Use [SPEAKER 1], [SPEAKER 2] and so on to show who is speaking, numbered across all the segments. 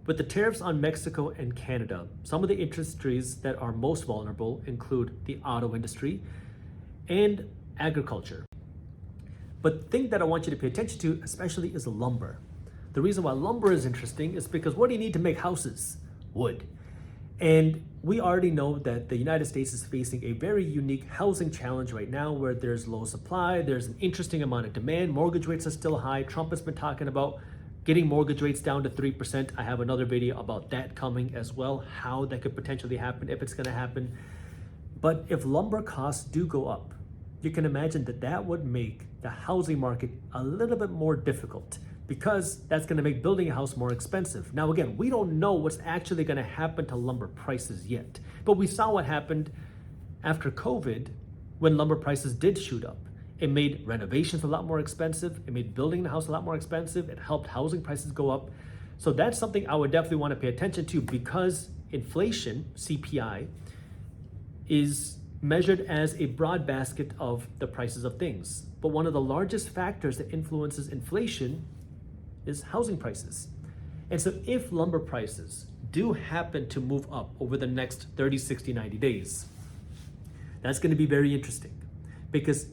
[SPEAKER 1] With the tariffs on Mexico and Canada, some of the industries that are most vulnerable include the auto industry and agriculture. But the thing that I want you to pay attention to especially is lumber. The reason why lumber is interesting is because what do you need to make houses? Wood. And we already know that the United States is facing a very unique housing challenge right now where there's low supply, there's an interesting amount of demand, mortgage rates are still high. Trump has been talking about getting mortgage rates down to 3%. I have another video about that coming as well, how that could potentially happen, if it's gonna happen. But if lumber costs do go up, you can imagine that that would make the housing market a little bit more difficult because that's gonna make building a house more expensive. Now again, we don't know what's actually gonna happen to lumber prices yet, but we saw what happened after COVID when lumber prices did shoot up. It made renovations a lot more expensive. It made building the house a lot more expensive. It helped housing prices go up. So that's something I would definitely want to pay attention to because inflation, CPI, is measured as a broad basket of the prices of things. But one of the largest factors that influences inflation is housing prices. And so if lumber prices do happen to move up over the next 30, 60, 90 days, that's going to be very interesting because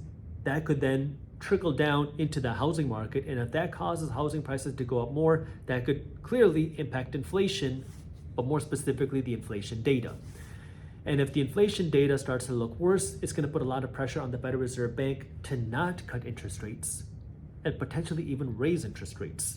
[SPEAKER 1] that could then trickle down into the housing market. And if that causes housing prices to go up more, that could clearly impact inflation, but more specifically, the inflation data. And if the inflation data starts to look worse, it's going to put a lot of pressure on the Federal Reserve Bank to not cut interest rates and potentially even raise interest rates.